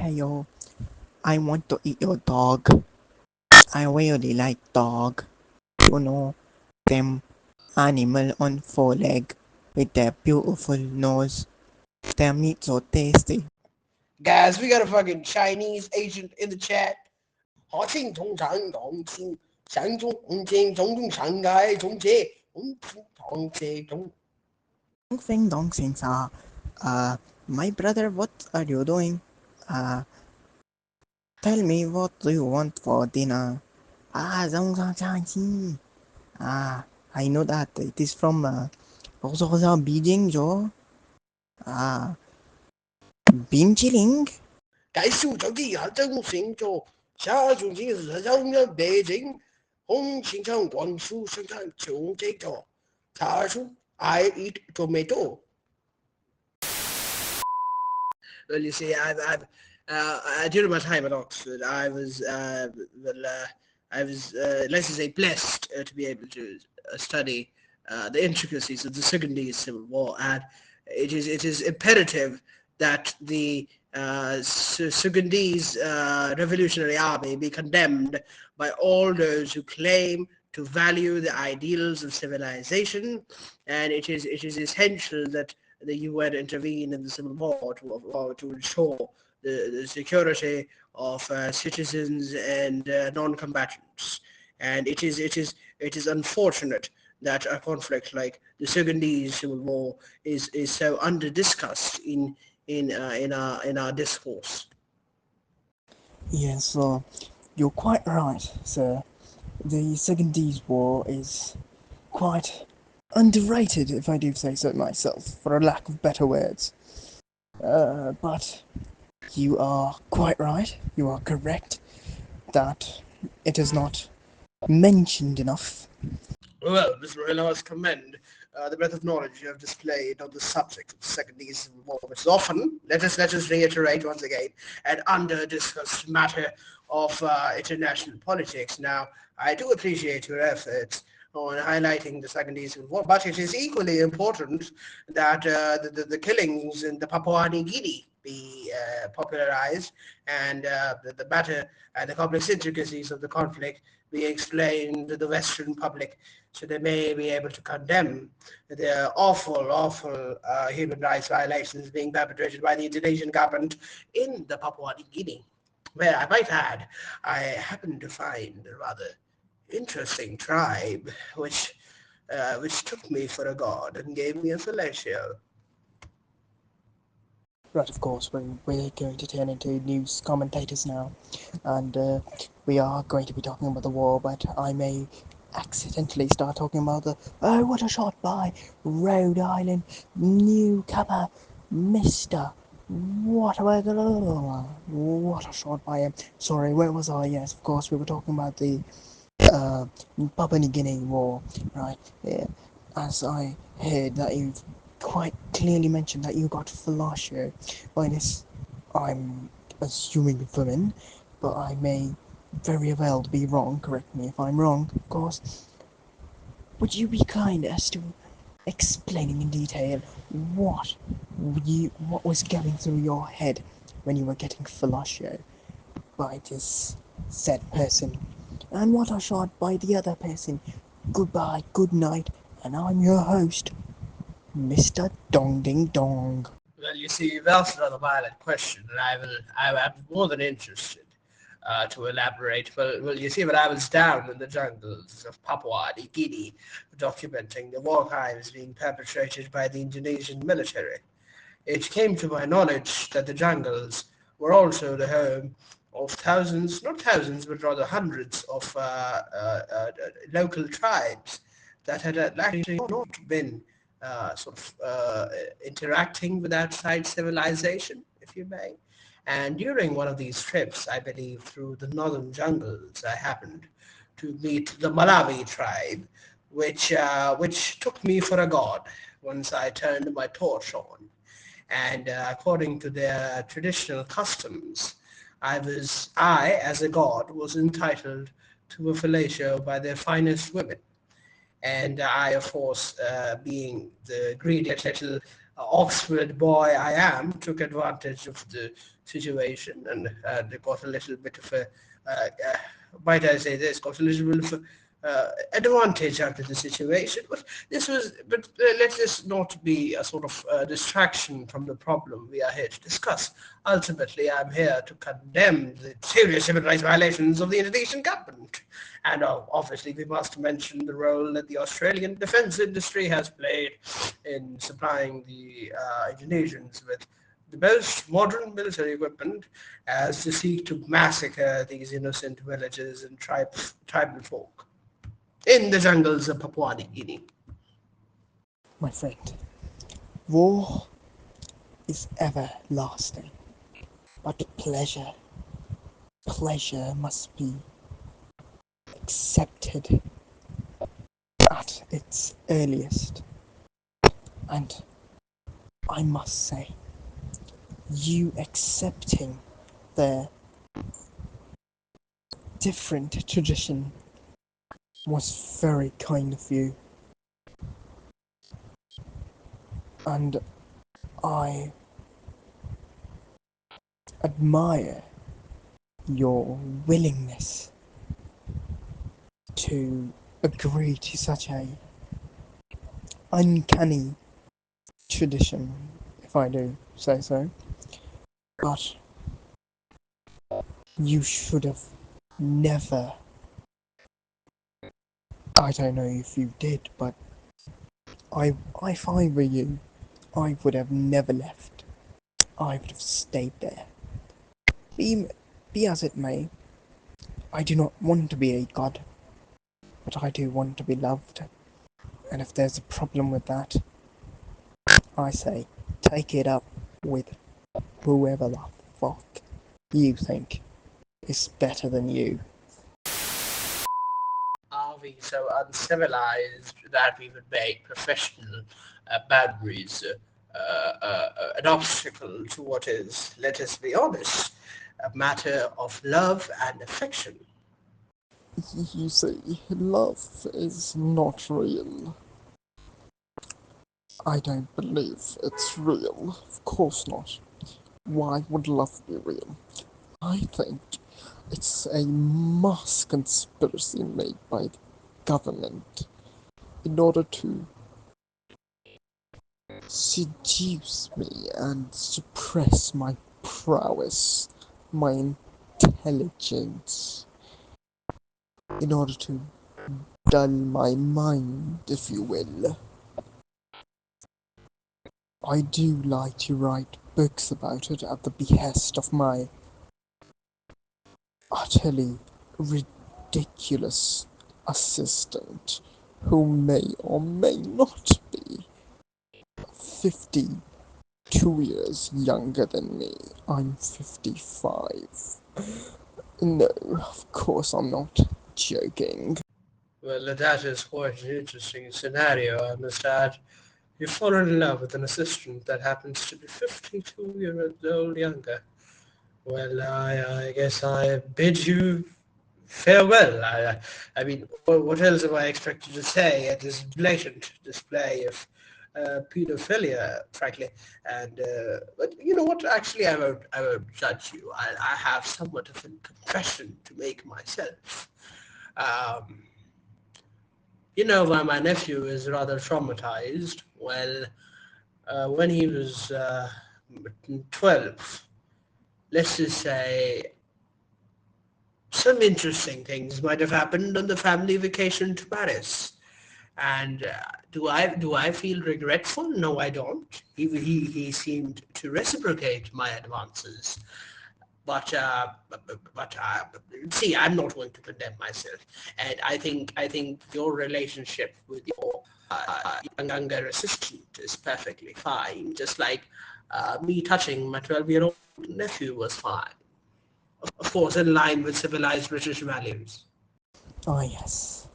Hey yo, I want to eat your dog. I really like dog. You know, them animal on four leg with their beautiful nose. Their meat so tasty. Guys, we got a fucking Chinese agent in the chat. 我请通常同情，想中红景，中中上街中街，红中同街中。Dong Feng Dong Sing Sa. My brother, what are you doing? Uh, Tell me what do you want for dinner? Zhong Zhang Zhang Ji. I know that it is from Beijing, Joe. Ah, Bean Chilling. 该苏州的杭州行走，下中心是上的北京，红青城光速生产穷这个，他说 I eat tomato. Well, you see, during my time at Oxford, I was, let's just say, blessed to be able to study the intricacies of the Sudanese Civil War, and it is imperative that the Sudanese Revolutionary Army be condemned by all those who claim to value the ideals of civilization, and it is essential that the UN intervene in the civil war to ensure the security of citizens and non-combatants. And it is unfortunate that a conflict like the Sudanese civil war is so under discussed in our discourse. Yes, you're quite right, sir. The Sudanese War is quite underrated, if I do say so myself, for a lack of better words. But you are quite right, you are correct, that it is not mentioned enough. Well, Mr. Royal, I must commend the breadth of knowledge you have displayed on the subject of the Sudanese Civil War, which is often, let us reiterate once again, an under-discussed matter of international politics. Now, I do appreciate your efforts on highlighting the Sudanese Civil War, but it is equally important that the killings in the Papua New Guinea be popularized, and the matter and the complex intricacies of the conflict be explained to the Western public so they may be able to condemn the awful human rights violations being perpetrated by the Indonesian government in the Papua New Guinea, where I might add, I happened to find a rather interesting tribe which took me for a god and gave me a fellatio. Right, of course, we're going to turn into news commentators now, and we are going to be talking about the war, but I may accidentally start talking about what a shot by Rhode Island newcomer, Mr. What a shot by him. Sorry, where was I? Yes, of course, we were talking about the uh, Papua New Guinea war, right? Yeah. As I heard that you've quite clearly mentioned that you got fellatio by this, I'm assuming women, but I may very well be wrong. Correct me if I'm wrong, of course. Would you be kind as to explaining in detail what was going through your head when you were getting fellatio by this said person, and what a shot by the other person? Goodbye, good night, and I'm your host, Mr. Dong Ding Dong. Well, you see, you've asked another violent question, and I'm more than interested to elaborate. Well, you see, when I was down in the jungles of Papua New Guinea, documenting the war crimes being perpetrated by the Indonesian military, it came to my knowledge that the jungles were also the home of thousands, not thousands, but rather hundreds of local tribes that had actually not been sort of interacting with outside civilization, if you may. And during one of these trips, I believe through the northern jungles, I happened to meet the Malawi tribe, which took me for a god once I turned my torch on. And according to their traditional customs, I, as a god, was entitled to a fellatio by their finest women. And I, of course, being the greedy little Oxford boy I am, took advantage of the situation and got a little bit of a, might I say this, got a little bit of advantage out of the situation. But let this not be a sort of distraction from the problem we are here to discuss. Ultimately, I'm here to condemn the serious human rights violations of the Indonesian government. And obviously, we must mention the role that the Australian defence industry has played in supplying the Indonesians with the most modern military equipment as to seek to massacre these innocent villagers and tribal folk in the jungles of Papua New Guinea. My friend, war is everlasting, but pleasure must be accepted at its earliest. And I must say, you accepting the different tradition was very kind of you, and I admire your willingness to agree to such a uncanny tradition, if I do say so. But you should have never. I don't know if you did, but if I were you, I would have never left. I would have stayed there. Be, be as it may, I do not want to be a god, but I do want to be loved. And if there's a problem with that, I say, take it up with whoever the fuck you think is better than you. Are we so uncivilized that we would make professional boundaries an obstacle to what is, let us be honest, a matter of love and affection? You see, love is not real. I don't believe it's real. Of course not. Why would love be real? I think it's a mass conspiracy made by the government in order to seduce me and suppress my prowess, my intelligence, in order to dull my mind, if you will. I do like to write books about it at the behest of my utterly ridiculous assistant, who may or may not be 52 years younger than me. I'm 55. No, of course I'm not joking. Well, that is quite an interesting scenario, I must add. You've fallen in love with an assistant that happens to be 52 years old younger. Well, I guess I bid you farewell. I mean, what else am I expected to say at this blatant display of pedophilia, frankly? And but you know what? Actually, I won't judge you. I have somewhat of a confession to make myself. Um, my nephew is rather traumatized. Well, when he was 12, let's just say some interesting things might have happened on the family vacation to Paris. And do I feel regretful? No, I don't. He seemed to reciprocate my advances. But see, I'm not going to condemn myself, and I think your relationship with your younger assistant is perfectly fine. Just like me touching my 12-year-old nephew was fine. Of course, in line with civilized British values. Ah, yes,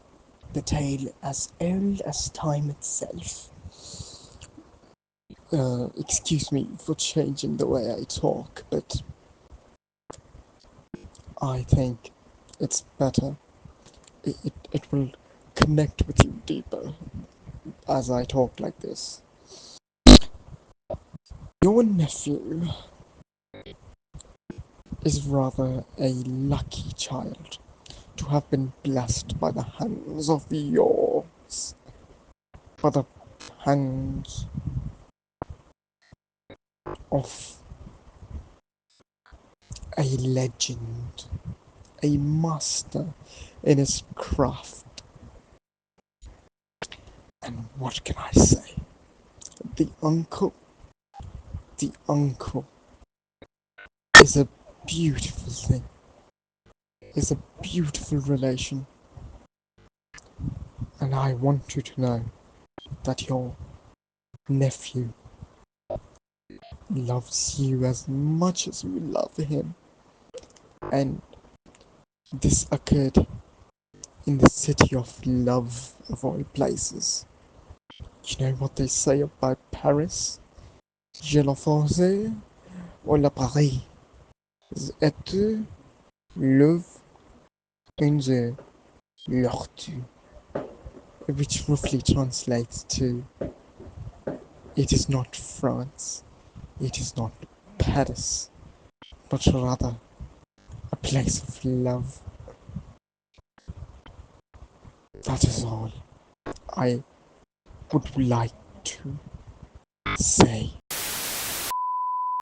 the tale as old as time itself. Excuse me for changing the way I talk, but I think it's better. It will connect with you deeper as I talk like this. Your nephew is rather a lucky child to have been blessed by the hands of yours, by the hands of a legend, a master in his craft. And what can I say? The uncle, the uncle is a beautiful thing, is a beautiful relation. And I want you to know that your nephew loves you as much as you love him. And this occurred in the city of love of all places. You know what they say about Paris? Je l'enfonce ou la Paris. Et love une l'ortu. Which roughly translates to it is not France, it is not Paris, but rather a place of love. That is all I would like to say.